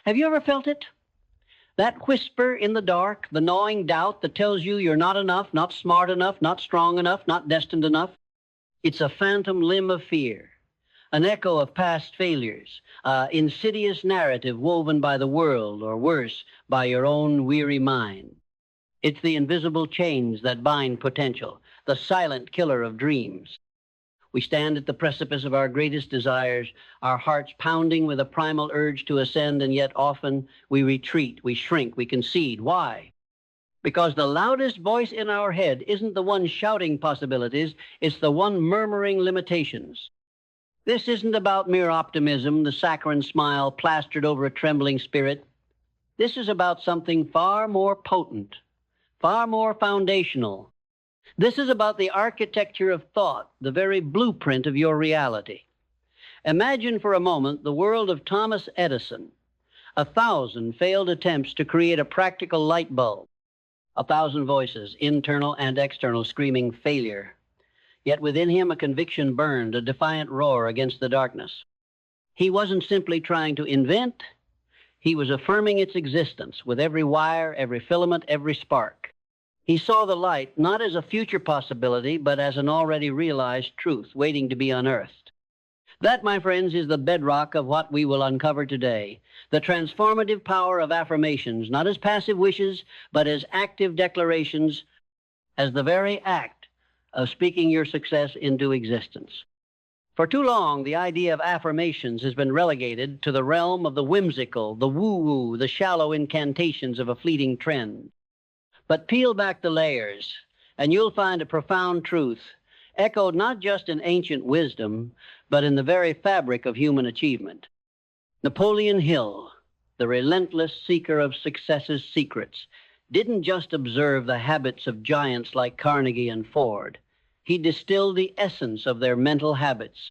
Have you ever felt it? That whisper in the dark, the gnawing doubt that tells you you're not enough, not smart enough, not strong enough, not destined enough. It's a phantom limb of fear, an echo of past failures, an insidious narrative woven by the world, or worse, by your own weary mind. It's the invisible chains that bind potential, the silent killer of dreams. We stand at the precipice of our greatest desires, our hearts pounding with a primal urge to ascend, and yet often we retreat, we shrink, we concede. Why? Because the loudest voice in our head isn't the one shouting possibilities, it's the one murmuring limitations. This isn't about mere optimism, the saccharine smile plastered over a trembling spirit. This is about something far more potent, far more foundational. This is about the architecture of thought, the very blueprint of your reality. Imagine for a moment the world of Thomas Edison, 1,000 failed attempts to create a practical light bulb, 1,000 voices, internal and external, screaming failure. Yet within him a conviction burned, a defiant roar against the darkness. He wasn't simply trying to invent, he was affirming its existence with every wire, every filament, every spark. He saw the light not as a future possibility, but as an already realized truth waiting to be unearthed. That, my friends, is the bedrock of what we will uncover today, the transformative power of affirmations, not as passive wishes, but as active declarations, as the very act of speaking your success into existence. For too long, the idea of affirmations has been relegated to the realm of the whimsical, the woo-woo, the shallow incantations of a fleeting trend. But peel back the layers, and you'll find a profound truth, echoed not just in ancient wisdom, but in the very fabric of human achievement. Napoleon Hill, the relentless seeker of success's secrets, didn't just observe the habits of giants like Carnegie and Ford. He distilled the essence of their mental habits.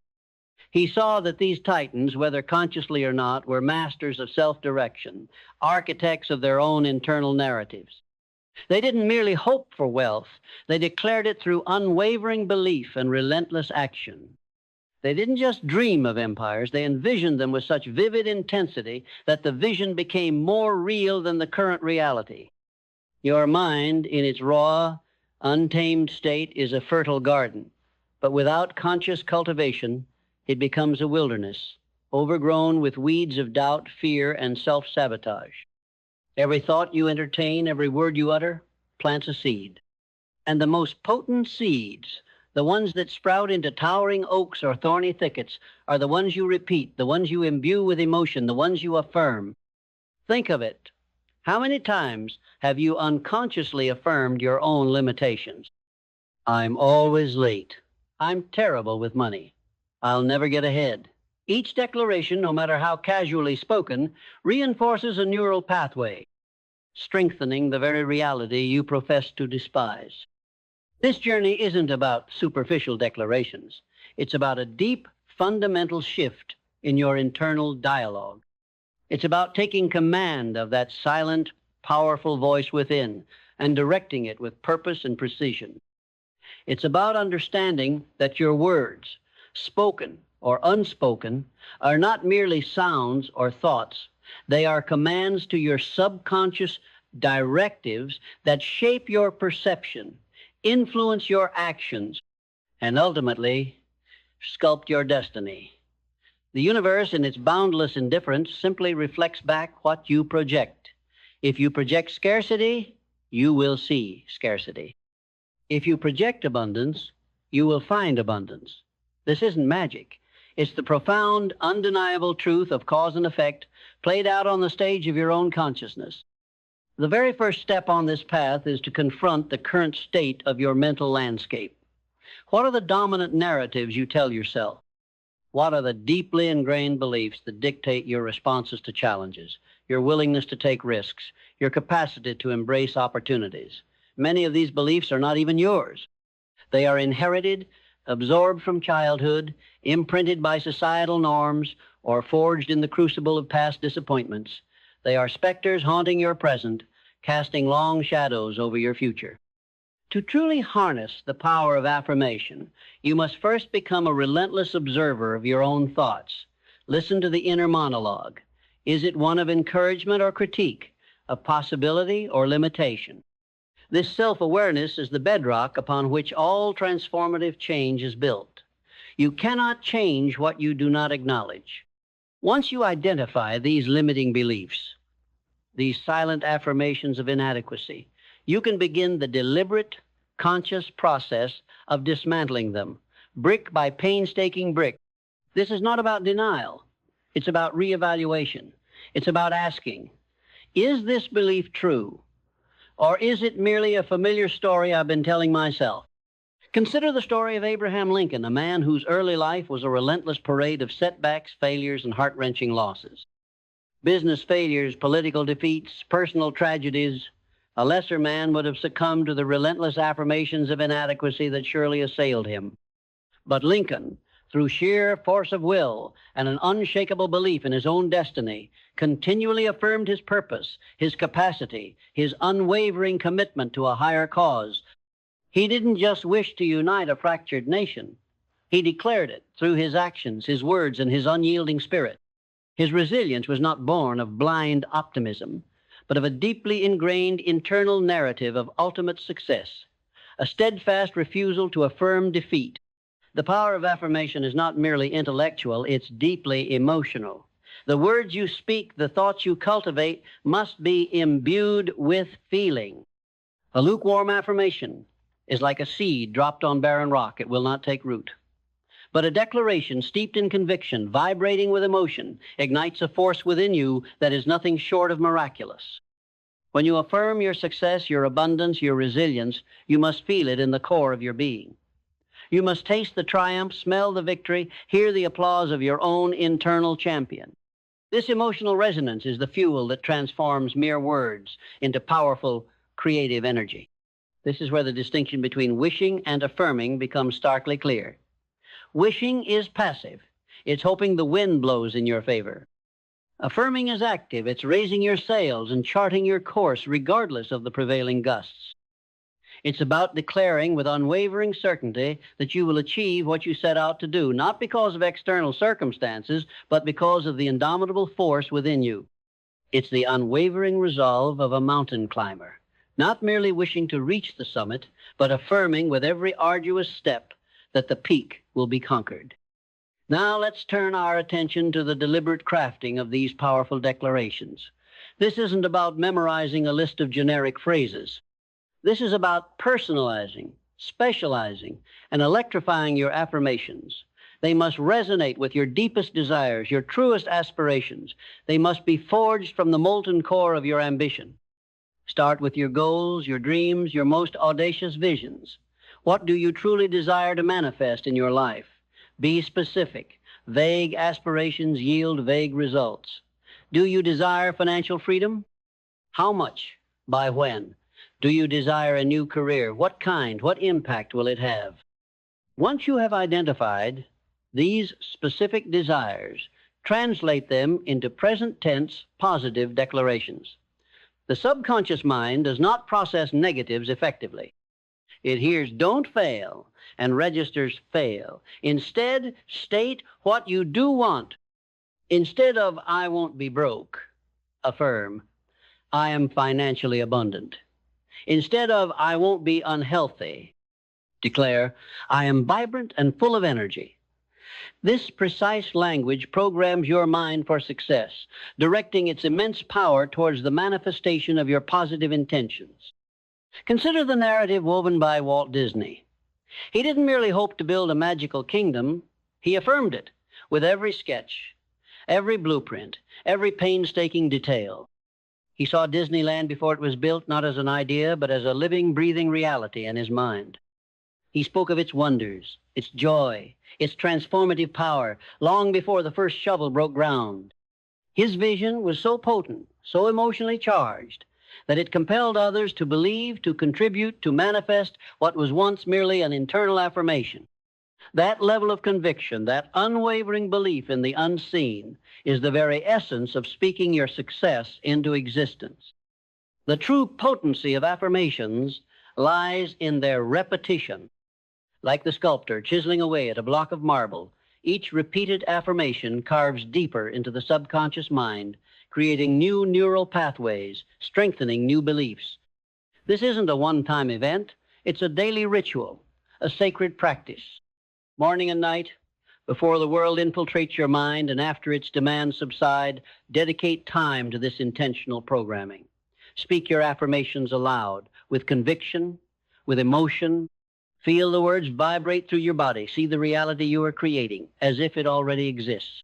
He saw that these titans, whether consciously or not, were masters of self-direction, architects of their own internal narratives. They didn't merely hope for wealth. They declared it through unwavering belief and relentless action. They didn't just dream of empires. They envisioned them with such vivid intensity that the vision became more real than the current reality. Your mind, in its raw, untamed state, is a fertile garden, but without conscious cultivation, it becomes a wilderness, overgrown with weeds of doubt, fear, and self-sabotage. Every thought you entertain, every word you utter, plants a seed. And the most potent seeds, the ones that sprout into towering oaks or thorny thickets, are the ones you repeat, the ones you imbue with emotion, the ones you affirm. Think of it. How many times have you unconsciously affirmed your own limitations? I'm always late. I'm terrible with money. I'll never get ahead. Each declaration, no matter how casually spoken, reinforces a neural pathway, strengthening the very reality you profess to despise. This journey isn't about superficial declarations. It's about a deep, fundamental shift in your internal dialogue. It's about taking command of that silent, powerful voice within and directing it with purpose and precision. It's about understanding that your words, spoken or unspoken, are not merely sounds or thoughts. They are commands to your subconscious, directives that shape your perception, influence your actions, and ultimately sculpt your destiny. The universe, in its boundless indifference, simply reflects back what you project. If you project scarcity, you will see scarcity. If you project abundance, you will find abundance. This isn't magic. It's the profound, undeniable truth of cause and effect played out on the stage of your own consciousness. The very first step on this path is to confront the current state of your mental landscape. What are the dominant narratives you tell yourself? What are the deeply ingrained beliefs that dictate your responses to challenges, your willingness to take risks, your capacity to embrace opportunities? Many of these beliefs are not even yours. They are inherited, absorbed from childhood, imprinted by societal norms, or forged in the crucible of past disappointments. They are specters haunting your present, casting long shadows over your future. To truly harness the power of affirmation, you must first become a relentless observer of your own thoughts. Listen to the inner monologue. Is it one of encouragement or critique, of possibility or limitation? This self-awareness is the bedrock upon which all transformative change is built. You cannot change what you do not acknowledge. Once you identify these limiting beliefs, these silent affirmations of inadequacy, you can begin the deliberate, conscious process of dismantling them, brick by painstaking brick. This is not about denial. It's about reevaluation. It's about asking, is this belief true? Or is it merely a familiar story I've been telling myself? Consider the story of Abraham Lincoln, a man whose early life was a relentless parade of setbacks, failures, and heart-wrenching losses. Business failures, political defeats, personal tragedies. A lesser man would have succumbed to the relentless affirmations of inadequacy that surely assailed him. But Lincoln, through sheer force of will and an unshakable belief in his own destiny, continually affirmed his purpose, his capacity, his unwavering commitment to a higher cause. He didn't just wish to unite a fractured nation. He declared it through his actions, his words, and his unyielding spirit. His resilience was not born of blind optimism, but of a deeply ingrained internal narrative of ultimate success, a steadfast refusal to affirm defeat. The power of affirmation is not merely intellectual, it's deeply emotional. The words you speak, the thoughts you cultivate, must be imbued with feeling. A lukewarm affirmation is like a seed dropped on barren rock. It will not take root. But a declaration steeped in conviction, vibrating with emotion, ignites a force within you that is nothing short of miraculous. When you affirm your success, your abundance, your resilience, you must feel it in the core of your being. You must taste the triumph, smell the victory, hear the applause of your own internal champion. This emotional resonance is the fuel that transforms mere words into powerful, creative energy. This is where the distinction between wishing and affirming becomes starkly clear. Wishing is passive. It's hoping the wind blows in your favor. Affirming is active. It's raising your sails and charting your course regardless of the prevailing gusts. It's about declaring with unwavering certainty that you will achieve what you set out to do, not because of external circumstances, but because of the indomitable force within you. It's the unwavering resolve of a mountain climber, not merely wishing to reach the summit, but affirming with every arduous step that the peak will be conquered. Now let's turn our attention to the deliberate crafting of these powerful declarations. This isn't about memorizing a list of generic phrases. This is about personalizing, specializing, and electrifying your affirmations. They must resonate with your deepest desires, your truest aspirations. They must be forged from the molten core of your ambition. Start with your goals, your dreams, your most audacious visions. What do you truly desire to manifest in your life? Be specific. Vague aspirations yield vague results. Do you desire financial freedom? How much? By when? Do you desire a new career? What kind? What impact will it have? Once you have identified these specific desires, translate them into present tense positive declarations. The subconscious mind does not process negatives effectively. It hears "don't fail" and registers "fail." Instead, state what you do want. Instead of "I won't be broke," affirm "I am financially abundant." Instead of "I won't be unhealthy," declare "I am vibrant and full of energy." This precise language programs your mind for success, directing its immense power towards the manifestation of your positive intentions. Consider the narrative woven by Walt Disney. He didn't merely hope to build a magical kingdom, he affirmed it with every sketch, every blueprint, every painstaking detail. He saw Disneyland before it was built not as an idea, but as a living, breathing reality in his mind. He spoke of its wonders, its joy, its transformative power, long before the first shovel broke ground. His vision was so potent, so emotionally charged, that it compelled others to believe, to contribute, to manifest what was once merely an internal affirmation. That level of conviction, that unwavering belief in the unseen, is the very essence of speaking your success into existence. The true potency of affirmations lies in their repetition. Like the sculptor chiseling away at a block of marble, Each repeated affirmation carves deeper into the subconscious mind, creating new neural pathways, strengthening new beliefs. This isn't a one-time event. It's a daily ritual, a sacred practice. Morning and night, before the world infiltrates your mind and after its demands subside, dedicate time to this intentional programming. Speak your affirmations aloud, with conviction, with emotion. Feel the words vibrate through your body. See the reality you are creating as if it already exists.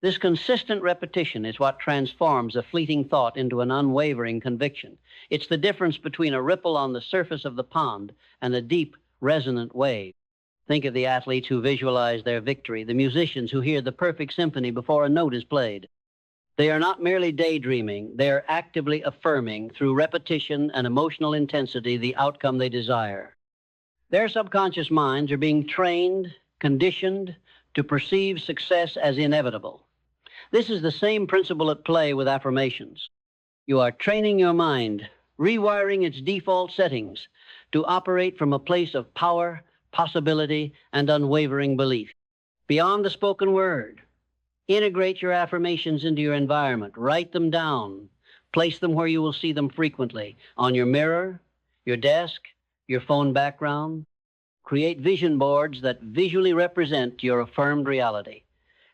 This consistent repetition is what transforms a fleeting thought into an unwavering conviction. It's the difference between a ripple on the surface of the pond and a deep, resonant wave. Think of the athletes who visualize their victory, the musicians who hear the perfect symphony before a note is played. They are not merely daydreaming, they are actively affirming through repetition and emotional intensity the outcome they desire. Their subconscious minds are being trained, conditioned to perceive success as inevitable. This is the same principle at play with affirmations. You are training your mind, rewiring its default settings to operate from a place of power, possibility, and unwavering belief. Beyond the spoken word, integrate your affirmations into your environment. Write them down. Place them where you will see them frequently, on your mirror, your desk, your phone background. Create vision boards that visually represent your affirmed reality.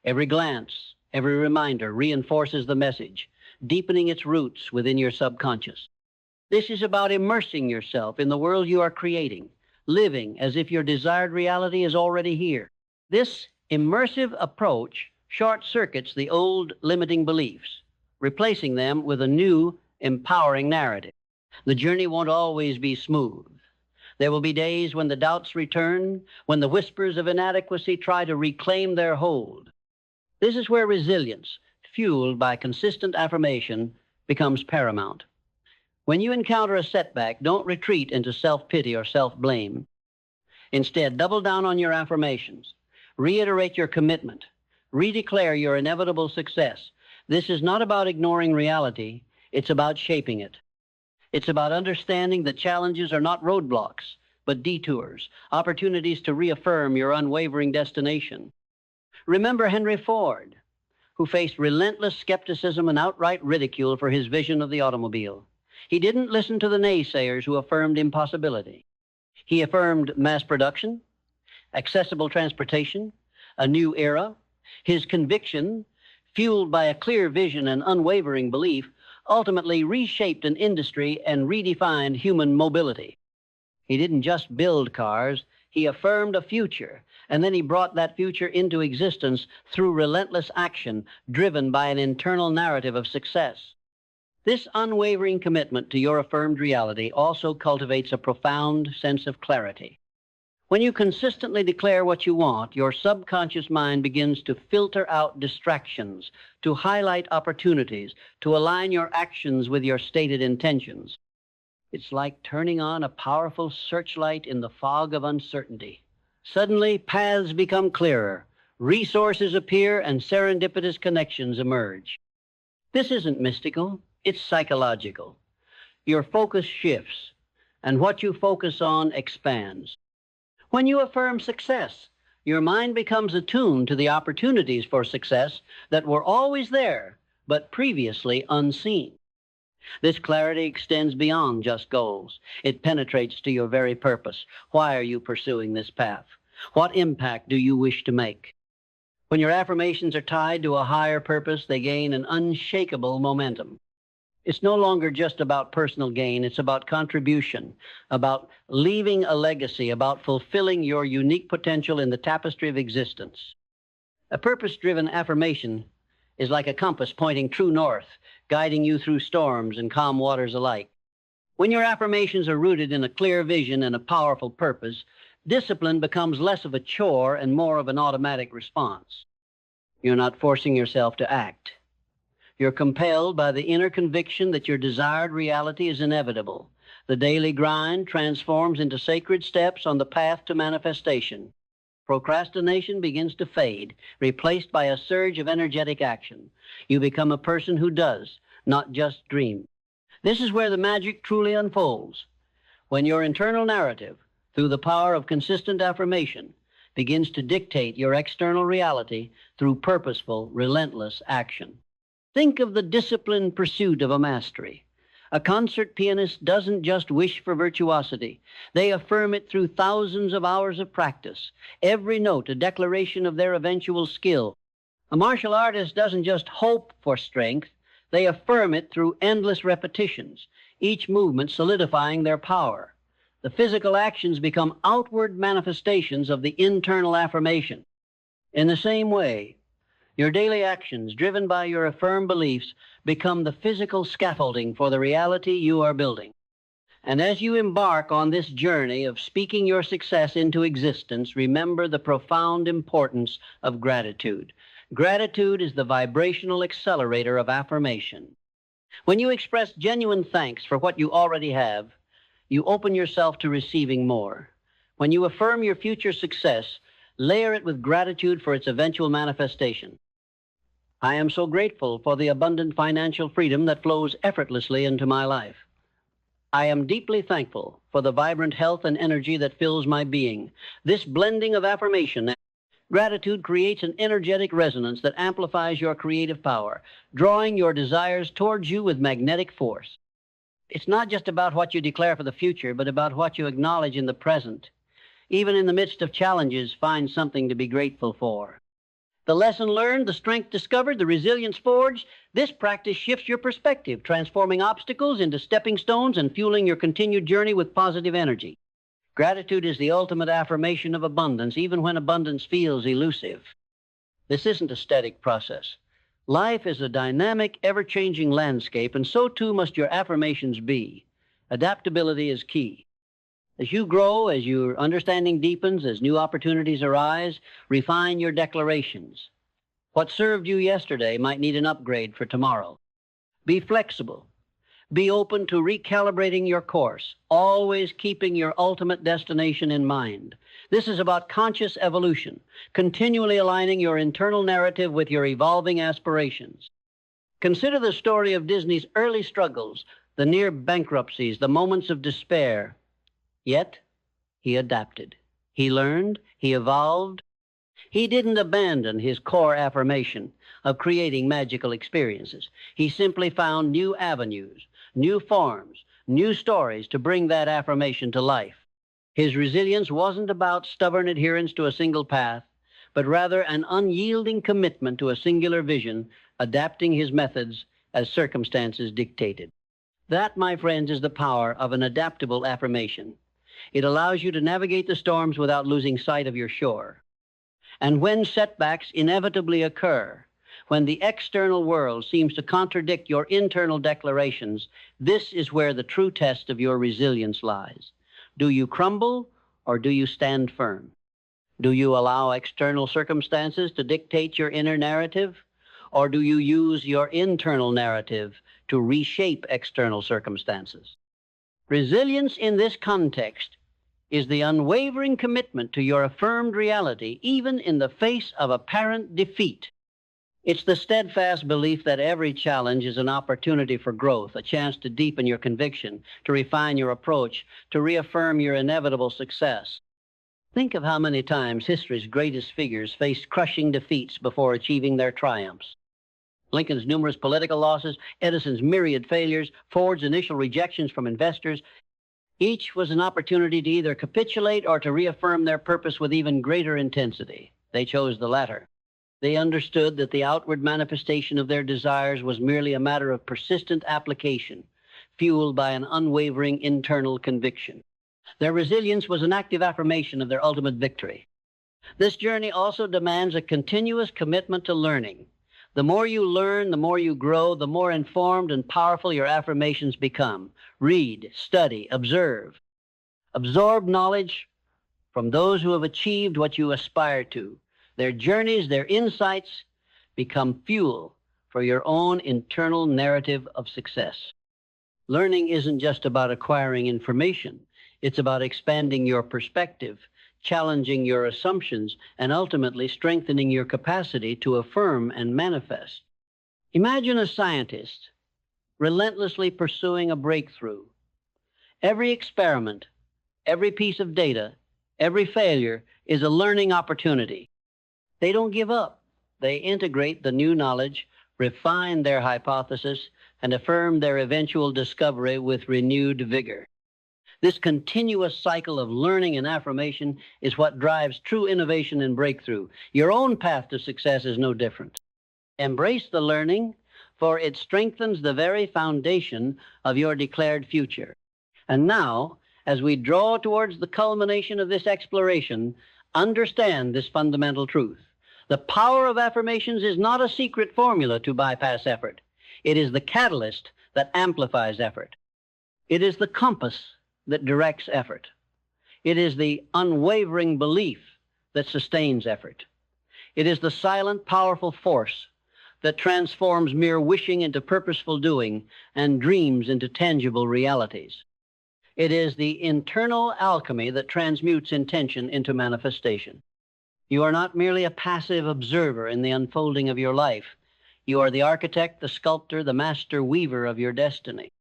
Every glance, every reminder reinforces the message, deepening its roots within your subconscious. This is about immersing yourself in the world you are creating, living as if your desired reality is already here. This immersive approach short-circuits the old limiting beliefs, replacing them with a new, empowering narrative. The journey won't always be smooth. There will be days when the doubts return, when the whispers of inadequacy try to reclaim their hold. This is where resilience, fueled by consistent affirmation, becomes paramount. When you encounter a setback, don't retreat into self-pity or self-blame. Instead, double down on your affirmations. Reiterate your commitment. Redeclare your inevitable success. This is not about ignoring reality. It's about shaping it. It's about understanding that challenges are not roadblocks, but detours, opportunities to reaffirm your unwavering destination. Remember Henry Ford, who faced relentless skepticism and outright ridicule for his vision of the automobile. He didn't listen to the naysayers who affirmed impossibility. He affirmed mass production, accessible transportation, a new era. His conviction, fueled by a clear vision and unwavering belief, ultimately reshaped an industry and redefined human mobility. He didn't just build cars, he affirmed a future, and then he brought that future into existence through relentless action, driven by an internal narrative of success. This unwavering commitment to your affirmed reality also cultivates a profound sense of clarity. When you consistently declare what you want, your subconscious mind begins to filter out distractions, to highlight opportunities, to align your actions with your stated intentions. It's like turning on a powerful searchlight in the fog of uncertainty. Suddenly, paths become clearer, resources appear, and serendipitous connections emerge. This isn't mystical, it's psychological. Your focus shifts, and what you focus on expands. When you affirm success, your mind becomes attuned to the opportunities for success that were always there, but previously unseen. This clarity extends beyond just goals. It penetrates to your very purpose. Why are you pursuing this path? What impact do you wish to make? When your affirmations are tied to a higher purpose, they gain an unshakable momentum. It's no longer just about personal gain. It's about contribution, about leaving a legacy, about fulfilling your unique potential in the tapestry of existence. A purpose-driven affirmation is like a compass pointing true north, guiding you through storms and calm waters alike. When your affirmations are rooted in a clear vision and a powerful purpose, discipline becomes less of a chore and more of an automatic response. You're not forcing yourself to act. You're compelled by the inner conviction that your desired reality is inevitable. The daily grind transforms into sacred steps on the path to manifestation. Procrastination begins to fade, replaced by a surge of energetic action. You become a person who does, not just dream. This is where the magic truly unfolds. When your internal narrative, through the power of consistent affirmation, begins to dictate your external reality through purposeful, relentless action. Think of the disciplined pursuit of a mastery. A concert pianist doesn't just wish for virtuosity. They affirm it through thousands of hours of practice, every note a declaration of their eventual skill. A martial artist doesn't just hope for strength. They affirm it through endless repetitions, each movement solidifying their power. The physical actions become outward manifestations of the internal affirmation. In the same way, your daily actions, driven by your affirmed beliefs, become the physical scaffolding for the reality you are building. And as you embark on this journey of speaking your success into existence, remember the profound importance of gratitude. Gratitude is the vibrational accelerator of affirmation. When you express genuine thanks for what you already have, you open yourself to receiving more. When you affirm your future success, layer it with gratitude for its eventual manifestation. I am so grateful for the abundant financial freedom that flows effortlessly into my life. I am deeply thankful for the vibrant health and energy that fills my being. This blending of affirmation and gratitude creates an energetic resonance that amplifies your creative power, drawing your desires towards you with magnetic force. It's not just about what you declare for the future, but about what you acknowledge in the present. Even in the midst of challenges, find something to be grateful for. The lesson learned, the strength discovered, the resilience forged, this practice shifts your perspective, transforming obstacles into stepping stones and fueling your continued journey with positive energy. Gratitude is the ultimate affirmation of abundance, even when abundance feels elusive. This isn't a static process. Life is a dynamic, ever-changing landscape, and so too must your affirmations be. Adaptability is key. As you grow, as your understanding deepens, as new opportunities arise, refine your declarations. What served you yesterday might need an upgrade for tomorrow. Be flexible. Be open to recalibrating your course, always keeping your ultimate destination in mind. This is about conscious evolution, continually aligning your internal narrative with your evolving aspirations. Consider the story of Disney's early struggles, the near bankruptcies, the moments of despair. Yet, he adapted. He learned. He evolved. He didn't abandon his core affirmation of creating magical experiences. He simply found new avenues, new forms, new stories to bring that affirmation to life. His resilience wasn't about stubborn adherence to a single path, but rather an unyielding commitment to a singular vision, adapting his methods as circumstances dictated. That, my friends, is the power of an adaptable affirmation. It allows you to navigate the storms without losing sight of your shore. And when setbacks inevitably occur, when the external world seems to contradict your internal declarations, this is where the true test of your resilience lies. Do you crumble or do you stand firm? Do you allow external circumstances to dictate your inner narrative, or do you use your internal narrative to reshape external circumstances? Resilience in this context is the unwavering commitment to your affirmed reality, even in the face of apparent defeat. It's the steadfast belief that every challenge is an opportunity for growth, a chance to deepen your conviction, to refine your approach, to reaffirm your inevitable success. Think of how many times history's greatest figures faced crushing defeats before achieving their triumphs. Lincoln's numerous political losses, Edison's myriad failures, Ford's initial rejections from investors. Each was an opportunity to either capitulate or to reaffirm their purpose with even greater intensity. They chose the latter. They understood that the outward manifestation of their desires was merely a matter of persistent application, fueled by an unwavering internal conviction. Their resilience was an active affirmation of their ultimate victory. This journey also demands a continuous commitment to learning. The more you learn, the more you grow, the more informed and powerful your affirmations become. Read, study, observe. Absorb knowledge from those who have achieved what you aspire to. Their journeys, their insights become fuel for your own internal narrative of success. Learning isn't just about acquiring information. It's about expanding your perspective, challenging your assumptions, and ultimately strengthening your capacity to affirm and manifest. Imagine a scientist relentlessly pursuing a breakthrough. Every experiment, every piece of data, Every failure is a learning opportunity. They don't give up. They integrate the new knowledge, refine their hypothesis, and affirm their eventual discovery with renewed vigor. This continuous cycle of learning and affirmation is what drives true innovation and breakthrough. Your own path to success is no different. Embrace the learning, for it strengthens the very foundation of your declared future. And now, as we draw towards the culmination of this exploration, understand this fundamental truth. The power of affirmations is not a secret formula to bypass effort. It is the catalyst that amplifies effort. It is the compass that directs effort. It is the unwavering belief that sustains effort. It is the silent, powerful force that transforms mere wishing into purposeful doing and dreams into tangible realities. It is the internal alchemy that transmutes intention into manifestation. You are not merely a passive observer in the unfolding of your life. You are the architect, the sculptor, the master weaver of your destiny.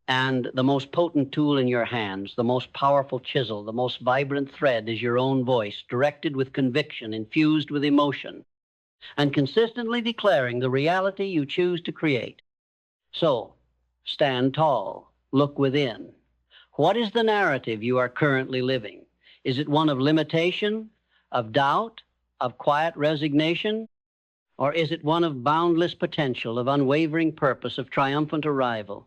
And the most potent tool in your hands, the most powerful chisel, the most vibrant thread is your own voice, directed with conviction, infused with emotion, and consistently declaring the reality you choose to create. So, stand tall, look within. What is the narrative you are currently living? Is it one of limitation, of doubt, of quiet resignation? Or is it one of boundless potential, of unwavering purpose, of triumphant arrival?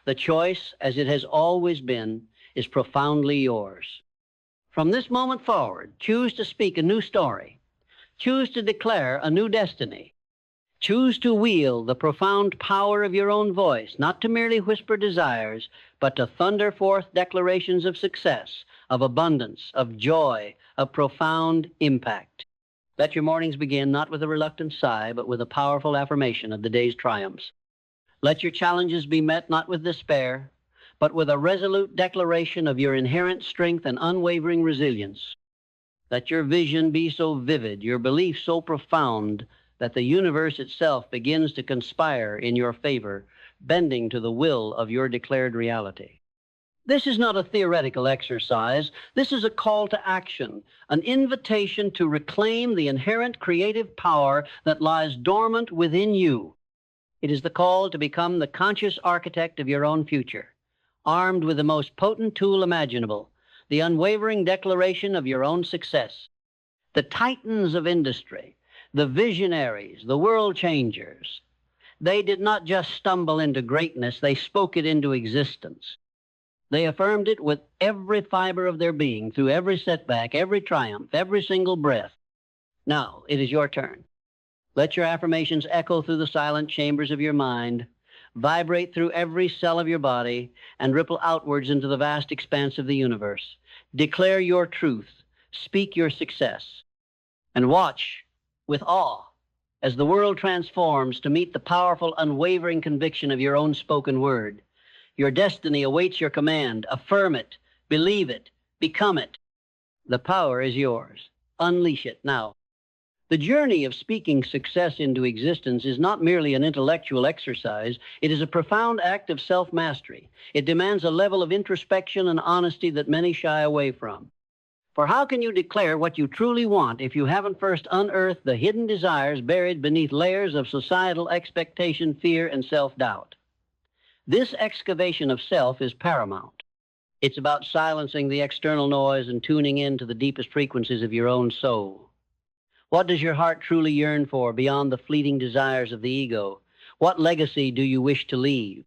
The choice, as it has always been, is profoundly yours. From this moment forward, choose to speak a new story. Choose to declare a new destiny. Choose to wield the profound power of your own voice, not to merely whisper desires, but to thunder forth declarations of success, of abundance, of joy, of profound impact. Let your mornings begin not with a reluctant sigh, but with a powerful affirmation of the day's triumphs. Let your challenges be met not with despair, but with a resolute declaration of your inherent strength and unwavering resilience. Let your vision be so vivid, your belief so profound, that the universe itself begins to conspire in your favor, bending to the will of your declared reality. This is not a theoretical exercise. This is a call to action, an invitation to reclaim the inherent creative power that lies dormant within you. It is the call to become the conscious architect of your own future, armed with the most potent tool imaginable, the unwavering declaration of your own success. The titans of industry, the visionaries, the world changers, they did not just stumble into greatness, they spoke it into existence. They affirmed it with every fiber of their being, through every setback, every triumph, every single breath. Now, it is your turn. Let your affirmations echo through the silent chambers of your mind, vibrate through every cell of your body, and ripple outwards into the vast expanse of the universe. Declare your truth, speak your success, and watch with awe as the world transforms to meet the powerful, unwavering conviction of your own spoken word. Your destiny awaits your command. Affirm it, believe it, become it. The power is yours. Unleash it now. The journey of speaking success into existence is not merely an intellectual exercise. It is a profound act of self-mastery. It demands a level of introspection and honesty that many shy away from. For how can you declare what you truly want if you haven't first unearthed the hidden desires buried beneath layers of societal expectation, fear, and self-doubt? This excavation of self is paramount. It's about silencing the external noise and tuning in to the deepest frequencies of your own soul. What does your heart truly yearn for beyond the fleeting desires of the ego? What legacy do you wish to leave?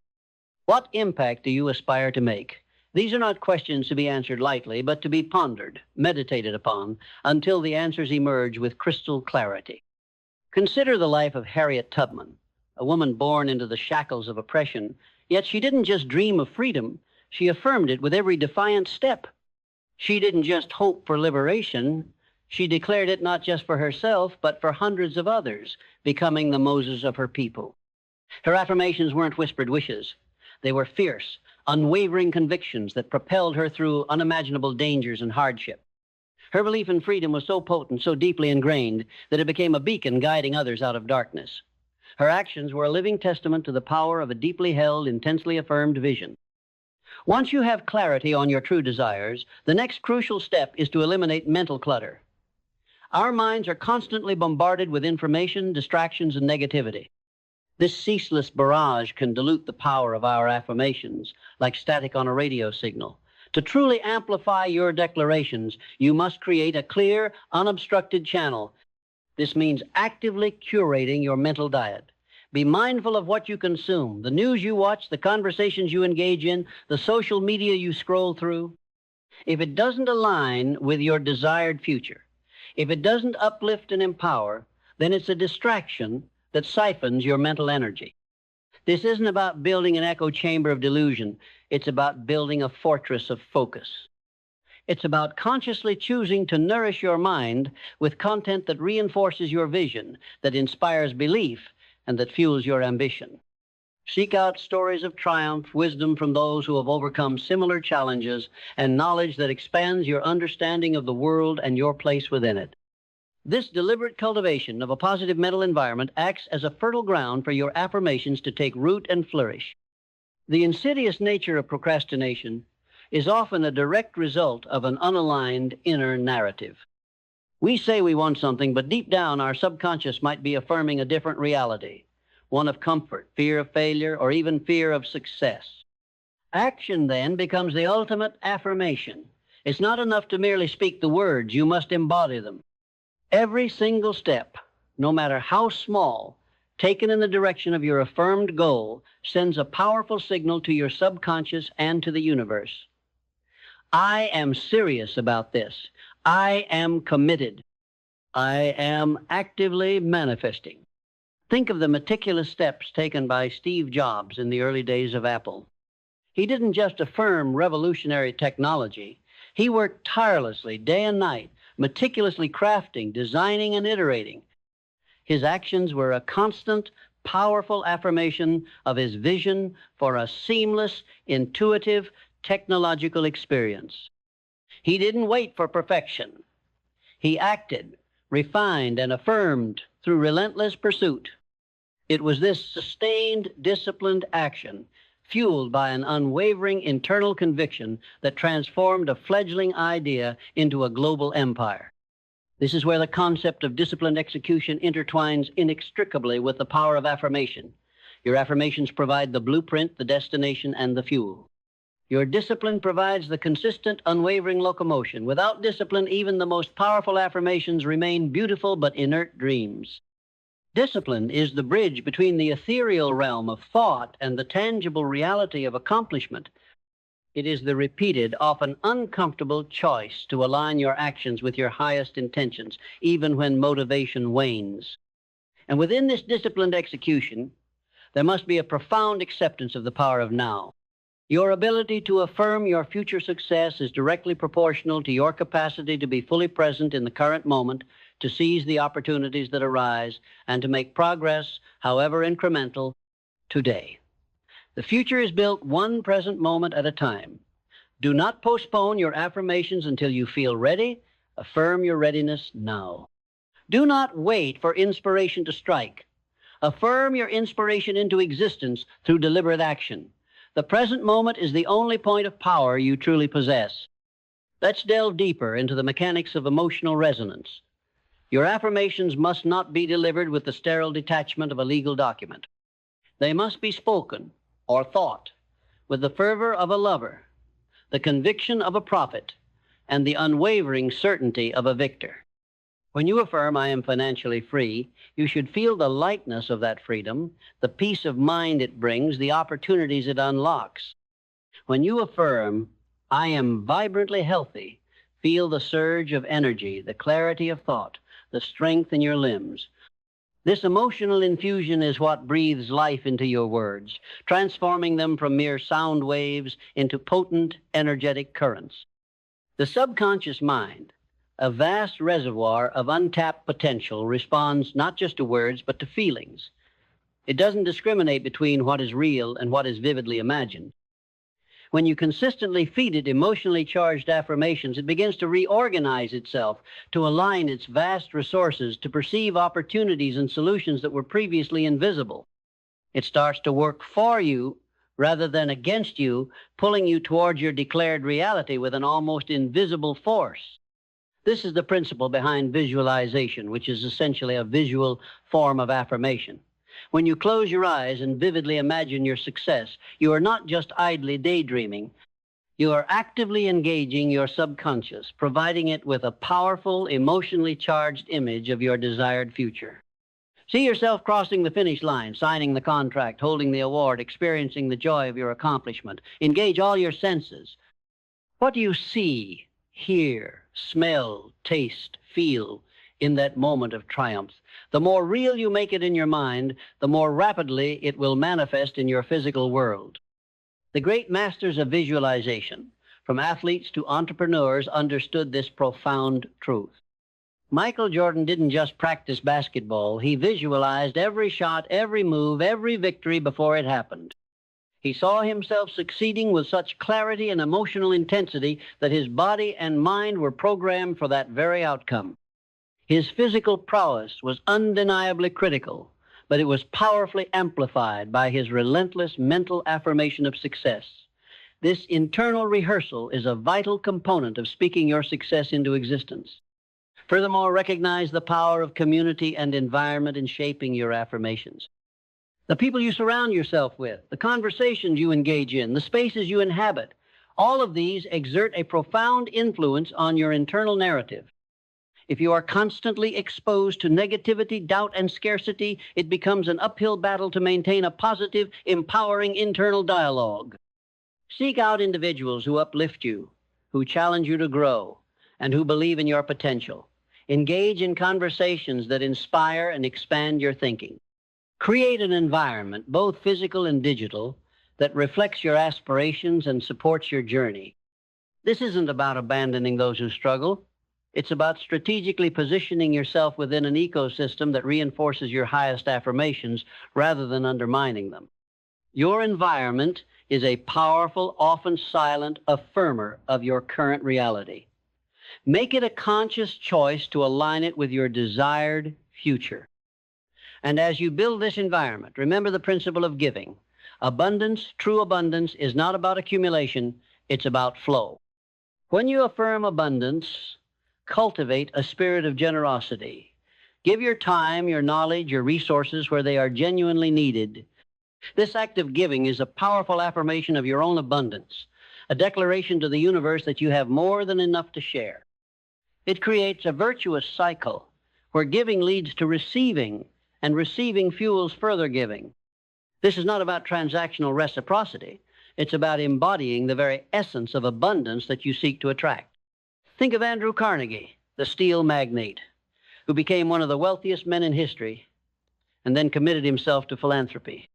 What impact do you aspire to make? These are not questions to be answered lightly, but to be pondered, meditated upon, until the answers emerge with crystal clarity. Consider the life of Harriet Tubman, a woman born into the shackles of oppression, yet she didn't just dream of freedom, she affirmed it with every defiant step. She didn't just hope for liberation, she declared it not just for herself, but for hundreds of others, becoming the Moses of her people. Her affirmations weren't whispered wishes. They were fierce, unwavering convictions that propelled her through unimaginable dangers and hardship. Her belief in freedom was so potent, so deeply ingrained, that it became a beacon guiding others out of darkness. Her actions were a living testament to the power of a deeply held, intensely affirmed vision. Once you have clarity on your true desires, the next crucial step is to eliminate mental clutter. Our minds are constantly bombarded with information, distractions, and negativity. This ceaseless barrage can dilute the power of our affirmations, like static on a radio signal. To truly amplify your declarations, you must create a clear, unobstructed channel. This means actively curating your mental diet. Be mindful of what you consume, the news you watch, the conversations you engage in, the social media you scroll through. If it doesn't align with your desired future, if it doesn't uplift and empower, then it's a distraction that siphons your mental energy. This isn't about building an echo chamber of delusion. It's about building a fortress of focus. It's about consciously choosing to nourish your mind with content that reinforces your vision, that inspires belief, and that fuels your ambition. Seek out stories of triumph, wisdom from those who have overcome similar challenges, and knowledge that expands your understanding of the world and your place within it. This deliberate cultivation of a positive mental environment acts as a fertile ground for your affirmations to take root and flourish. The insidious nature of procrastination is often a direct result of an unaligned inner narrative. We say we want something, but deep down our subconscious might be affirming a different reality, one of comfort, fear of failure, or even fear of success. Action then becomes the ultimate affirmation. It's not enough to merely speak the words, you must embody them. Every single step, no matter how small, taken in the direction of your affirmed goal, sends a powerful signal to your subconscious and to the universe. I am serious about this. I am committed. I am actively manifesting. Think of the meticulous steps taken by Steve Jobs in the early days of Apple. He didn't just affirm revolutionary technology. He worked tirelessly day and night, meticulously crafting, designing, and iterating. His actions were a constant, powerful affirmation of his vision for a seamless, intuitive, technological experience. He didn't wait for perfection. He acted, refined, and affirmed through relentless pursuit. It was this sustained, disciplined action, fueled by an unwavering internal conviction, that transformed a fledgling idea into a global empire. This is where the concept of disciplined execution intertwines inextricably with the power of affirmation. Your affirmations provide the blueprint, the destination, and the fuel. Your discipline provides the consistent, unwavering locomotion. Without discipline, even the most powerful affirmations remain beautiful but inert dreams. Discipline is the bridge between the ethereal realm of thought and the tangible reality of accomplishment. It is the repeated, often uncomfortable choice to align your actions with your highest intentions, even when motivation wanes. And within this disciplined execution, there must be a profound acceptance of the power of now. Your ability to affirm your future success is directly proportional to your capacity to be fully present in the current moment, to seize the opportunities that arise, and to make progress, however incremental, today. The future is built one present moment at a time. Do not postpone your affirmations until you feel ready. Affirm your readiness now. Do not wait for inspiration to strike. Affirm your inspiration into existence through deliberate action. The present moment is the only point of power you truly possess. Let's delve deeper into the mechanics of emotional resonance. Your affirmations must not be delivered with the sterile detachment of a legal document. They must be spoken or thought with the fervor of a lover, the conviction of a prophet, and the unwavering certainty of a victor. When you affirm, I am financially free, you should feel the lightness of that freedom, the peace of mind it brings, the opportunities it unlocks. When you affirm, I am vibrantly healthy, feel the surge of energy, the clarity of thought, the strength in your limbs. This emotional infusion is what breathes life into your words, transforming them from mere sound waves into potent, energetic currents. The subconscious mind, a vast reservoir of untapped potential, responds not just to words, but to feelings. It doesn't discriminate between what is real and what is vividly imagined. When you consistently feed it emotionally charged affirmations, it begins to reorganize itself, to align its vast resources, to perceive opportunities and solutions that were previously invisible. It starts to work for you rather than against you, pulling you towards your declared reality with an almost invisible force. This is the principle behind visualization, which is essentially a visual form of affirmation. When you close your eyes and vividly imagine your success, you are not just idly daydreaming. You are actively engaging your subconscious, providing it with a powerful, emotionally charged image of your desired future. See yourself crossing the finish line, signing the contract, holding the award, experiencing the joy of your accomplishment. Engage all your senses. What do you see, hear, smell, taste, feel in that moment of triumph? The more real you make it in your mind, the more rapidly it will manifest in your physical world. The great masters of visualization, from athletes to entrepreneurs, understood this profound truth. Michael Jordan didn't just practice basketball. He visualized every shot, every move, every victory before it happened. He saw himself succeeding with such clarity and emotional intensity that his body and mind were programmed for that very outcome. His physical prowess was undeniably critical, but it was powerfully amplified by his relentless mental affirmation of success. This internal rehearsal is a vital component of speaking your success into existence. Furthermore, recognize the power of community and environment in shaping your affirmations. The people you surround yourself with, the conversations you engage in, the spaces you inhabit, all of these exert a profound influence on your internal narrative. If you are constantly exposed to negativity, doubt, and scarcity, it becomes an uphill battle to maintain a positive, empowering internal dialogue. Seek out individuals who uplift you, who challenge you to grow, and who believe in your potential. Engage in conversations that inspire and expand your thinking. Create an environment, both physical and digital, that reflects your aspirations and supports your journey. This isn't about abandoning those who struggle. It's about strategically positioning yourself within an ecosystem that reinforces your highest affirmations rather than undermining them. Your environment is a powerful, often silent affirmer of your current reality. Make it a conscious choice to align it with your desired future. And as you build this environment, remember the principle of giving. Abundance, true abundance, is not about accumulation, it's about flow. When you affirm abundance, cultivate a spirit of generosity. Give your time, your knowledge, your resources where they are genuinely needed. This act of giving is a powerful affirmation of your own abundance, a declaration to the universe that you have more than enough to share. It creates a virtuous cycle where giving leads to receiving, and receiving fuels further giving. This is not about transactional reciprocity. It's about embodying the very essence of abundance that you seek to attract. Think of Andrew Carnegie, the steel magnate, who became one of the wealthiest men in history and then committed himself to philanthropy.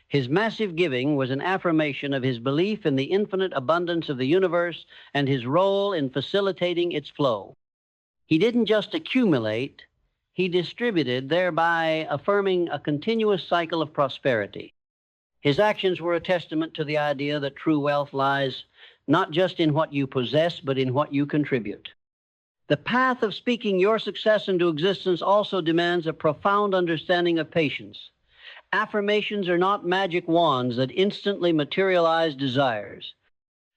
His massive giving was an affirmation of his belief in the infinite abundance of the universe and his role in facilitating its flow. He didn't just accumulate, he distributed, thereby affirming a continuous cycle of prosperity. His actions were a testament to the idea that true wealth lies not just in what you possess, but in what you contribute. The path of speaking your success into existence also demands a profound understanding of patience. Affirmations are not magic wands that instantly materialize desires.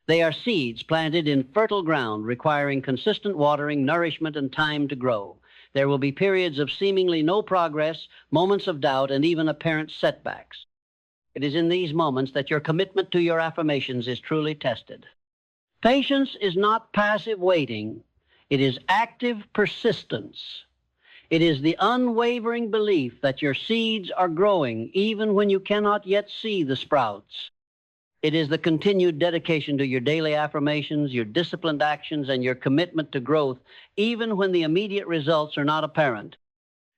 They are seeds planted in fertile ground, requiring consistent watering, nourishment, and time to grow. There will be periods of seemingly no progress, moments of doubt, and even apparent setbacks. It is in these moments that your commitment to your affirmations is truly tested. Patience is not passive waiting. It is active persistence. It is the unwavering belief that your seeds are growing even when you cannot yet see the sprouts. It is the continued dedication to your daily affirmations, your disciplined actions, and your commitment to growth, even when the immediate results are not apparent.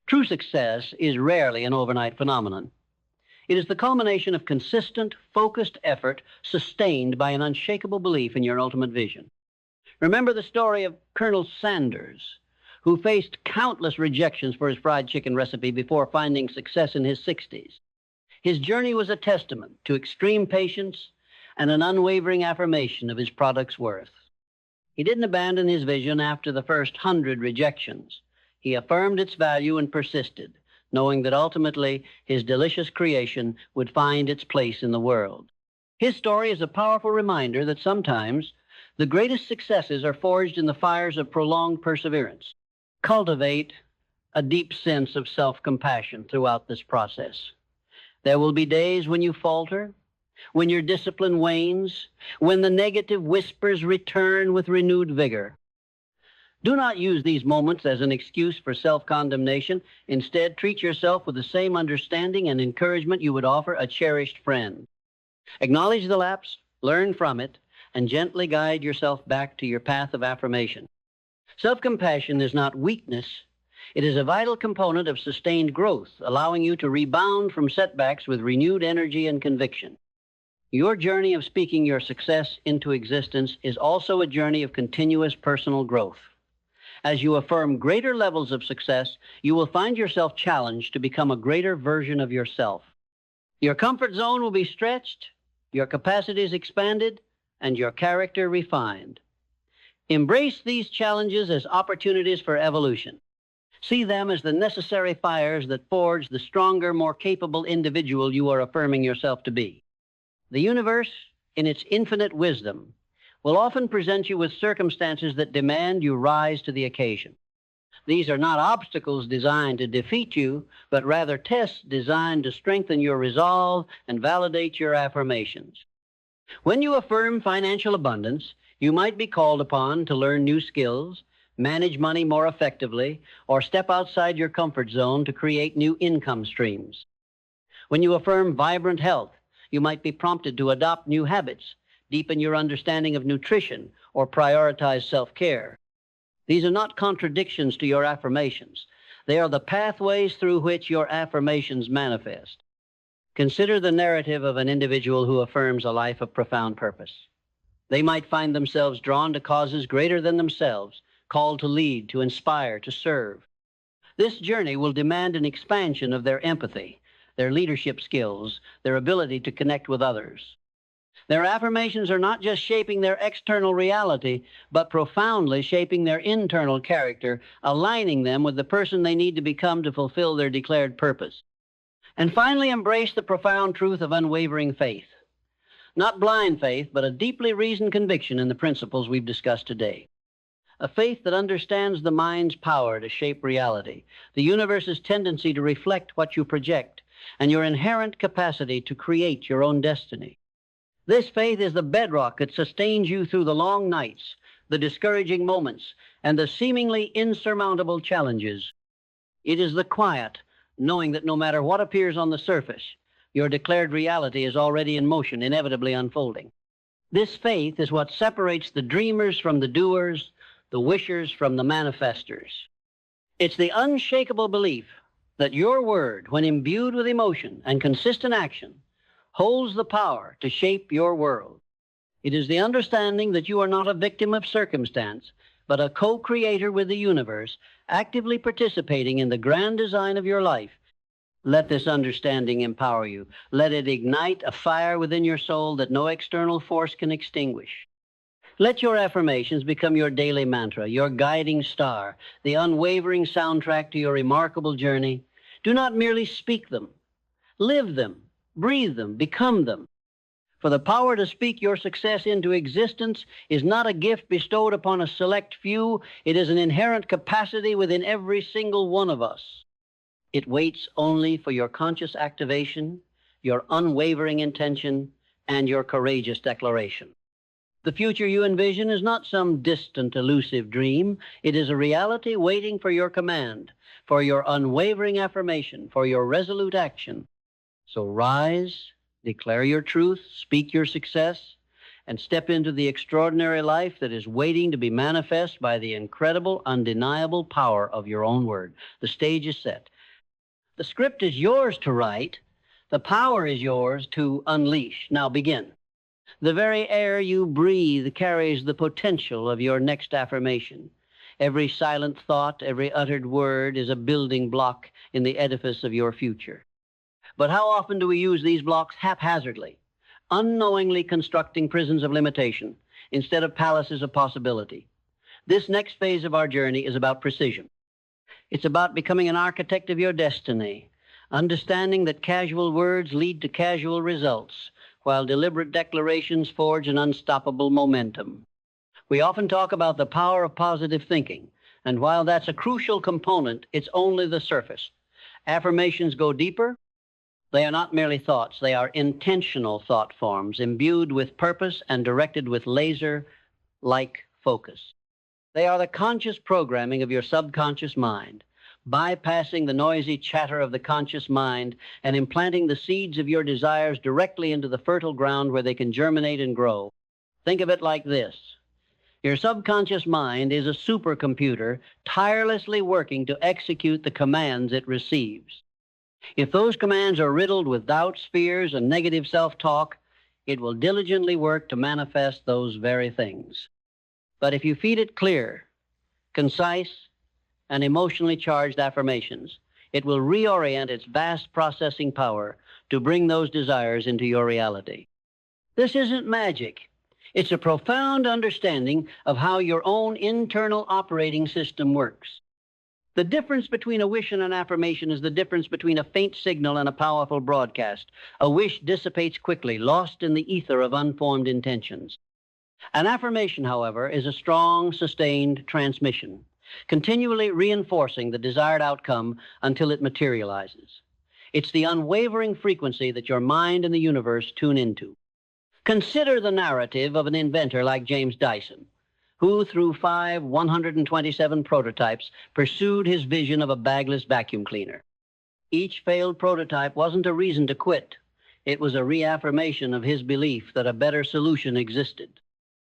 True success is rarely an overnight phenomenon. It is the culmination of consistent, focused effort sustained by an unshakable belief in your ultimate vision. Remember the story of Colonel Sanders, who faced countless rejections for his fried chicken recipe before finding success in his 60s. His journey was a testament to extreme patience and an unwavering affirmation of his product's worth. He didn't abandon his vision after the first 100 rejections. He affirmed its value and persisted, knowing that ultimately his delicious creation would find its place in the world. His story is a powerful reminder that sometimes the greatest successes are forged in the fires of prolonged perseverance. Cultivate a deep sense of self-compassion throughout this process. There will be days when you falter, when your discipline wanes, when the negative whispers return with renewed vigor. Do not use these moments as an excuse for self-condemnation. Instead, treat yourself with the same understanding and encouragement you would offer a cherished friend. Acknowledge the lapse, learn from it, and gently guide yourself back to your path of affirmation. Self-compassion is not weakness. It is a vital component of sustained growth, allowing you to rebound from setbacks with renewed energy and conviction. Your journey of speaking your success into existence is also a journey of continuous personal growth. As you affirm greater levels of success, you will find yourself challenged to become a greater version of yourself. Your comfort zone will be stretched, your capacities expanded, and your character refined. Embrace these challenges as opportunities for evolution. See them as the necessary fires that forge the stronger, more capable individual you are affirming yourself to be. The universe, in its infinite wisdom, will often present you with circumstances that demand you rise to the occasion. These are not obstacles designed to defeat you, but rather tests designed to strengthen your resolve and validate your affirmations. When you affirm financial abundance, you might be called upon to learn new skills, manage money more effectively, or step outside your comfort zone to create new income streams. When you affirm vibrant health, you might be prompted to adopt new habits, deepen your understanding of nutrition, or prioritize self-care. These are not contradictions to your affirmations. They are the pathways through which your affirmations manifest. Consider the narrative of an individual who affirms a life of profound purpose. They might find themselves drawn to causes greater than themselves, called to lead, to inspire, to serve. This journey will demand an expansion of their empathy, their leadership skills, their ability to connect with others. Their affirmations are not just shaping their external reality, but profoundly shaping their internal character, aligning them with the person they need to become to fulfill their declared purpose. And finally, embrace the profound truth of unwavering faith. Not blind faith, but a deeply reasoned conviction in the principles we've discussed today. A faith that understands the mind's power to shape reality, the universe's tendency to reflect what you project, and your inherent capacity to create your own destiny. This faith is the bedrock that sustains you through the long nights, the discouraging moments, and the seemingly insurmountable challenges. It is the quiet, knowing that no matter what appears on the surface, your declared reality is already in motion, inevitably unfolding. This faith is what separates the dreamers from the doers, the wishers from the manifestors. It's the unshakable belief that your word, when imbued with emotion and consistent action, holds the power to shape your world. It is the understanding that you are not a victim of circumstance, but a co-creator with the universe, actively participating in the grand design of your life. Let this understanding empower you. Let it ignite a fire within your soul that no external force can extinguish. Let your affirmations become your daily mantra, your guiding star, the unwavering soundtrack to your remarkable journey. Do not merely speak them. Live them. Breathe them, become them. For the power to speak your success into existence is not a gift bestowed upon a select few. It is an inherent capacity within every single one of us. It waits only for your conscious activation, your unwavering intention, and your courageous declaration. The future you envision is not some distant, elusive dream. It is a reality waiting for your command, for your unwavering affirmation, for your resolute action. So rise, declare your truth, speak your success, and step into the extraordinary life that is waiting to be manifest by the incredible, undeniable power of your own word. The stage is set. The script is yours to write. The power is yours to unleash. Now begin. The very air you breathe carries the potential of your next affirmation. Every silent thought, every uttered word is a building block in the edifice of your future. But how often do we use these blocks haphazardly, unknowingly constructing prisons of limitation instead of palaces of possibility? This next phase of our journey is about precision. It's about becoming an architect of your destiny, understanding that casual words lead to casual results, while deliberate declarations forge an unstoppable momentum. We often talk about the power of positive thinking, and while that's a crucial component, it's only the surface. Affirmations go deeper. They are not merely thoughts, they are intentional thought forms, imbued with purpose and directed with laser-like focus. They are the conscious programming of your subconscious mind, bypassing the noisy chatter of the conscious mind and implanting the seeds of your desires directly into the fertile ground where they can germinate and grow. Think of it like this. Your subconscious mind is a supercomputer tirelessly working to execute the commands it receives. If those commands are riddled with doubts, fears, and negative self-talk, it will diligently work to manifest those very things. But if you feed it clear, concise, and emotionally charged affirmations, it will reorient its vast processing power to bring those desires into your reality. This isn't magic. It's a profound understanding of how your own internal operating system works. The difference between a wish and an affirmation is the difference between a faint signal and a powerful broadcast. A wish dissipates quickly, lost in the ether of unformed intentions. An affirmation, however, is a strong, sustained transmission, continually reinforcing the desired outcome until it materializes. It's the unwavering frequency that your mind and the universe tune into. Consider the narrative of an inventor like James Dyson, who, through 127 prototypes, pursued his vision of a bagless vacuum cleaner. Each failed prototype wasn't a reason to quit. It was a reaffirmation of his belief that a better solution existed.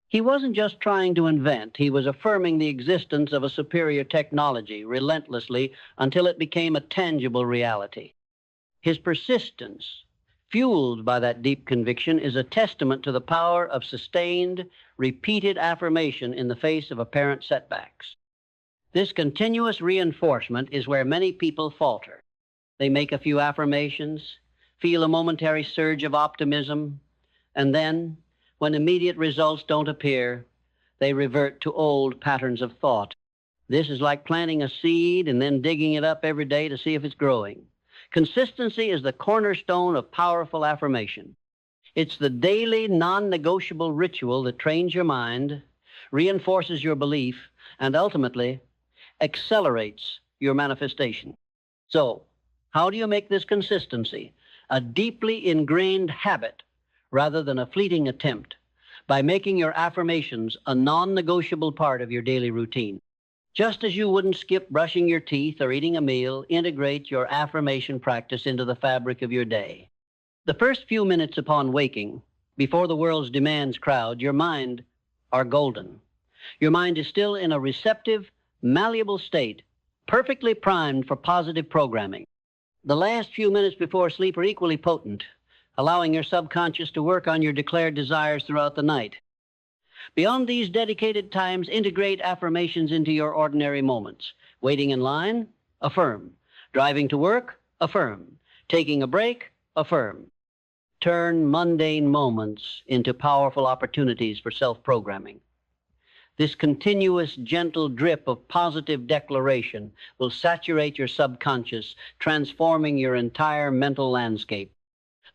He wasn't just trying to invent, he was affirming the existence of a superior technology relentlessly until it became a tangible reality. His persistence, fueled by that deep conviction, is a testament to the power of sustained, repeated affirmation in the face of apparent setbacks. This continuous reinforcement is where many people falter. They make a few affirmations, feel a momentary surge of optimism, and then, when immediate results don't appear, they revert to old patterns of thought. This is like planting a seed and then digging it up every day to see if it's growing. Consistency is the cornerstone of powerful affirmation. It's the daily, non-negotiable ritual that trains your mind, reinforces your belief, and ultimately accelerates your manifestation. So, how do you make this consistency a deeply ingrained habit rather than a fleeting attempt? By making your affirmations a non-negotiable part of your daily routine. Just as you wouldn't skip brushing your teeth or eating a meal, integrate your affirmation practice into the fabric of your day. The first few minutes upon waking, before the world's demands crowd, your mind are golden. Your mind is still in a receptive, malleable state, perfectly primed for positive programming. The last few minutes before sleep are equally potent, allowing your subconscious to work on your declared desires throughout the night. Beyond these dedicated times, integrate affirmations into your ordinary moments. Waiting in line, affirm. Driving to work, affirm. Taking a break, affirm. Turn mundane moments into powerful opportunities for self-programming. This continuous, gentle drip of positive declaration will saturate your subconscious, transforming your entire mental landscape.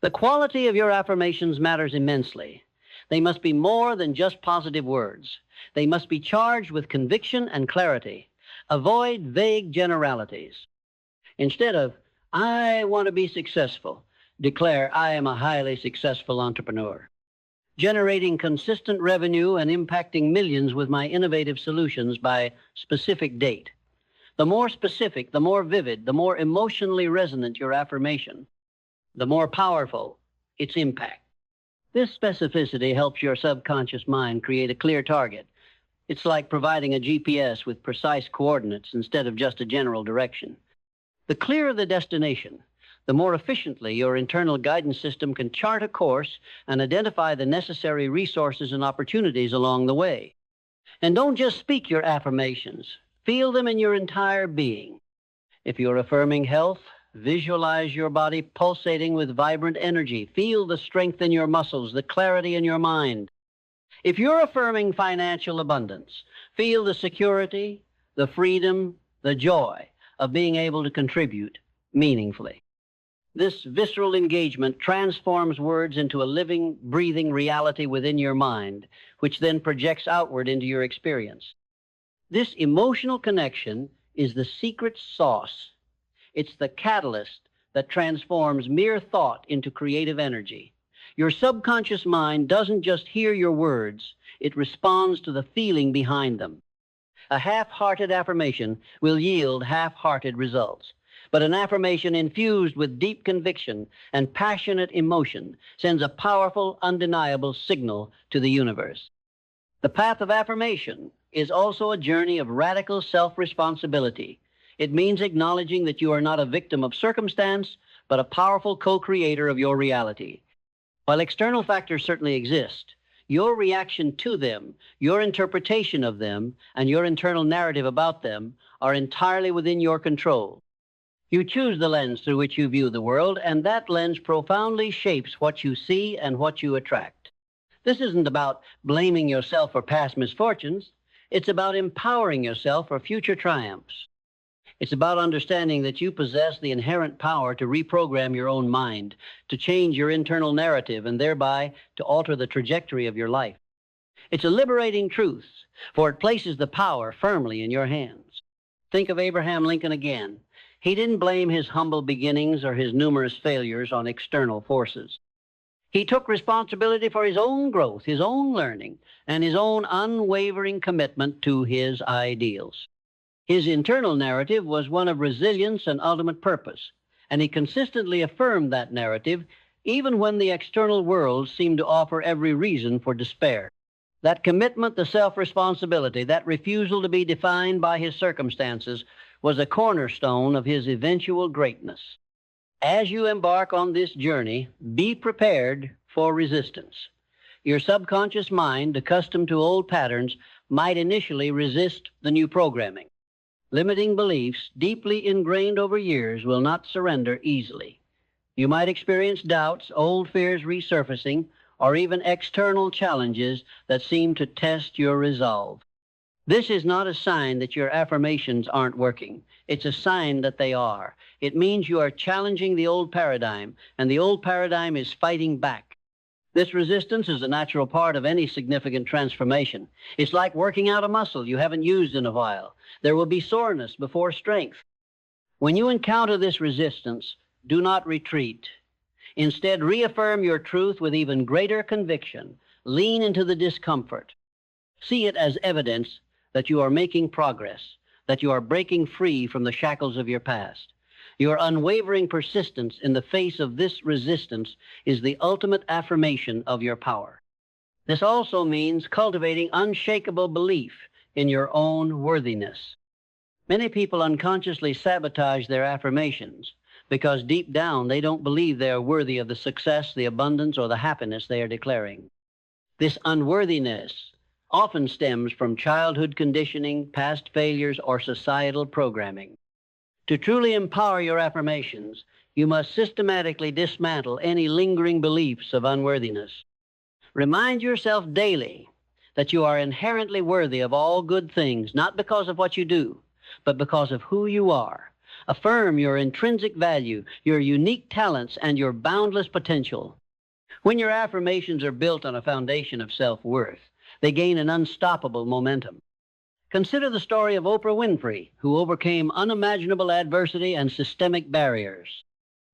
The quality of your affirmations matters immensely. They must be more than just positive words. They must be charged with conviction and clarity. Avoid vague generalities. Instead of, I want to be successful, declare, I am a highly successful entrepreneur. Generating consistent revenue and impacting millions with my innovative solutions by specific date. The more specific, the more vivid, the more emotionally resonant your affirmation, the more powerful its impact. This specificity helps your subconscious mind create a clear target. It's like providing a GPS with precise coordinates instead of just a general direction. The clearer the destination, the more efficiently your internal guidance system can chart a course and identify the necessary resources and opportunities along the way. And don't just speak your affirmations. Feel them in your entire being. If you're affirming health, visualize your body pulsating with vibrant energy. Feel the strength in your muscles, the clarity in your mind. If you're affirming financial abundance, feel the security, the freedom, the joy of being able to contribute meaningfully. This visceral engagement transforms words into a living, breathing reality within your mind, which then projects outward into your experience. This emotional connection is the secret sauce. It's the catalyst that transforms mere thought into creative energy. Your subconscious mind doesn't just hear your words, it responds to the feeling behind them. A half-hearted affirmation will yield half-hearted results. But an affirmation infused with deep conviction and passionate emotion sends a powerful, undeniable signal to the universe. The path of affirmation is also a journey of radical self-responsibility. It means acknowledging that you are not a victim of circumstance, but a powerful co-creator of your reality. While external factors certainly exist, your reaction to them, your interpretation of them, and your internal narrative about them are entirely within your control. You choose the lens through which you view the world, and that lens profoundly shapes what you see and what you attract. This isn't about blaming yourself for past misfortunes. It's about empowering yourself for future triumphs. It's about understanding that you possess the inherent power to reprogram your own mind, to change your internal narrative, and thereby to alter the trajectory of your life. It's a liberating truth, for it places the power firmly in your hands. Think of Abraham Lincoln again. He didn't blame his humble beginnings or his numerous failures on external forces. He took responsibility for his own growth, his own learning, and his own unwavering commitment to his ideals. His internal narrative was one of resilience and ultimate purpose, and he consistently affirmed that narrative even when the external world seemed to offer every reason for despair. That commitment to self-responsibility, that refusal to be defined by his circumstances, was a cornerstone of his eventual greatness. As you embark on this journey, be prepared for resistance. Your subconscious mind, accustomed to old patterns, might initially resist the new programming. Limiting beliefs, deeply ingrained over years, will not surrender easily. You might experience doubts, old fears resurfacing, or even external challenges that seem to test your resolve. This is not a sign that your affirmations aren't working. It's a sign that they are. It means you are challenging the old paradigm, and the old paradigm is fighting back. This resistance is a natural part of any significant transformation. It's like working out a muscle you haven't used in a while. There will be soreness before strength. When you encounter this resistance, do not retreat. Instead, reaffirm your truth with even greater conviction. Lean into the discomfort. See it as evidence that you are making progress, that you are breaking free from the shackles of your past. Your unwavering persistence in the face of this resistance is the ultimate affirmation of your power. This also means cultivating unshakable belief in your own worthiness. Many people unconsciously sabotage their affirmations because deep down they don't believe they are worthy of the success, the abundance, or the happiness they are declaring. This unworthiness often stems from childhood conditioning, past failures, or societal programming. To truly empower your affirmations, you must systematically dismantle any lingering beliefs of unworthiness. Remind yourself daily that you are inherently worthy of all good things, not because of what you do, but because of who you are. Affirm your intrinsic value, your unique talents, and your boundless potential. When your affirmations are built on a foundation of self-worth, they gain an unstoppable momentum. Consider the story of Oprah Winfrey, who overcame unimaginable adversity and systemic barriers.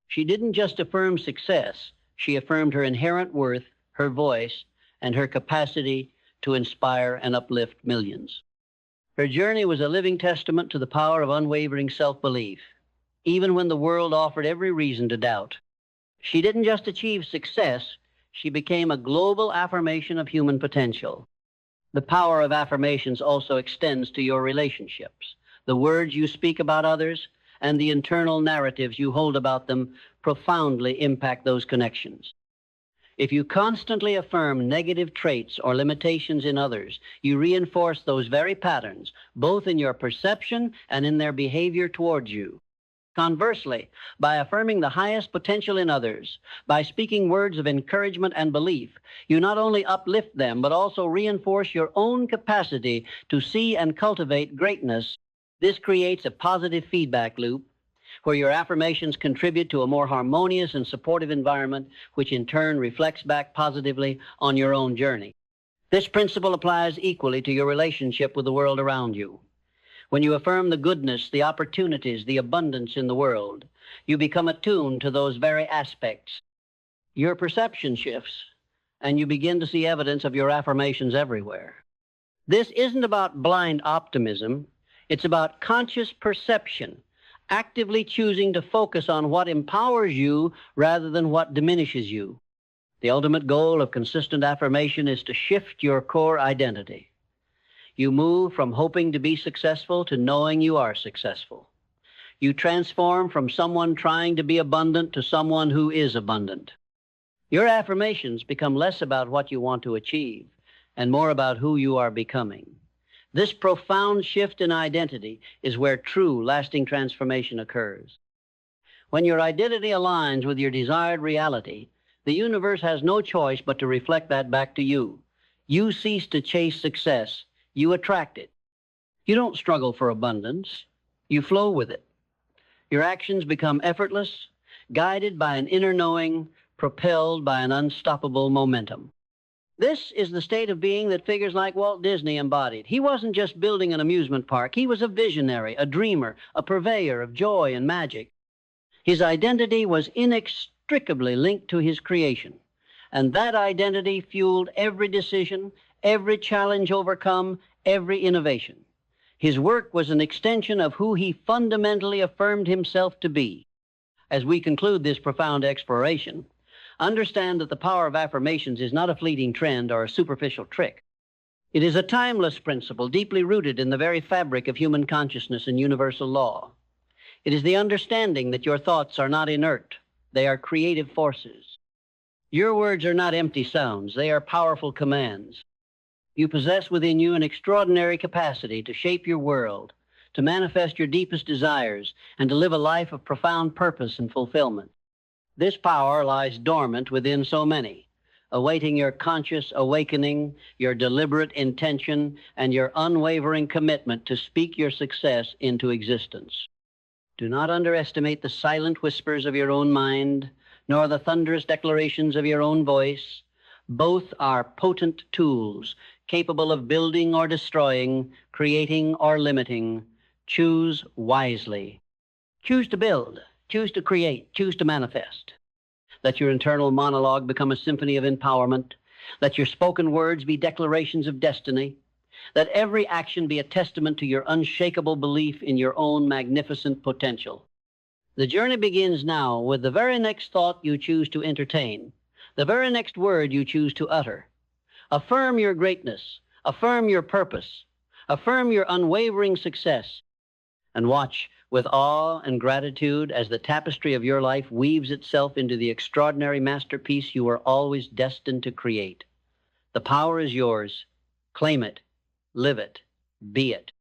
She didn't just affirm success, she affirmed her inherent worth, her voice, and her capacity to inspire and uplift millions. Her journey was a living testament to the power of unwavering self-belief, even when the world offered every reason to doubt. She didn't just achieve success, she became a global affirmation of human potential. The power of affirmations also extends to your relationships. The words you speak about others and the internal narratives you hold about them profoundly impact those connections. If you constantly affirm negative traits or limitations in others, you reinforce those very patterns, both in your perception and in their behavior towards you. Conversely, by affirming the highest potential in others, by speaking words of encouragement and belief, you not only uplift them, but also reinforce your own capacity to see and cultivate greatness. This creates a positive feedback loop. where your affirmations contribute to a more harmonious and supportive environment, which in turn reflects back positively on your own journey. This principle applies equally to your relationship with the world around you. When you affirm the goodness, the opportunities, the abundance in the world, you become attuned to those very aspects. Your perception shifts, and you begin to see evidence of your affirmations everywhere. This isn't about blind optimism. It's about conscious perception, actively choosing to focus on what empowers you rather than what diminishes you. The ultimate goal of consistent affirmation is to shift your core identity. You move from hoping to be successful to knowing you are successful. You transform from someone trying to be abundant to someone who is abundant. Your affirmations become less about what you want to achieve and more about who you are becoming. This profound shift in identity is where true, lasting transformation occurs. When your identity aligns with your desired reality, the universe has no choice but to reflect that back to you. You cease to chase success. You attract it. You don't struggle for abundance. You flow with it. Your actions become effortless, guided by an inner knowing, propelled by an unstoppable momentum. This is the state of being that figures like Walt Disney embodied. He wasn't just building an amusement park. He was a visionary, a dreamer, a purveyor of joy and magic. His identity was inextricably linked to his creation, and that identity fueled every decision, every challenge overcome, every innovation. His work was an extension of who he fundamentally affirmed himself to be. As we conclude this profound exploration, understand that the power of affirmations is not a fleeting trend or a superficial trick. It is a timeless principle deeply rooted in the very fabric of human consciousness and universal law. It is the understanding that your thoughts are not inert. They are creative forces. Your words are not empty sounds. They are powerful commands. You possess within you an extraordinary capacity to shape your world, to manifest your deepest desires, and to live a life of profound purpose and fulfillment. This power lies dormant within so many, awaiting your conscious awakening, your deliberate intention, and your unwavering commitment to speak your success into existence. Do not underestimate the silent whispers of your own mind, nor the thunderous declarations of your own voice. Both are potent tools, capable of building or destroying, creating or limiting. Choose wisely. Choose to build. Choose to create. Choose to manifest. Let your internal monologue become a symphony of empowerment. Let your spoken words be declarations of destiny. Let every action be a testament to your unshakable belief in your own magnificent potential. The journey begins now with the very next thought you choose to entertain, the very next word you choose to utter. Affirm your greatness. Affirm your purpose. Affirm your unwavering success. And watch with awe and gratitude as the tapestry of your life weaves itself into the extraordinary masterpiece you are always destined to create. The power is yours. Claim it. Live it. Be it.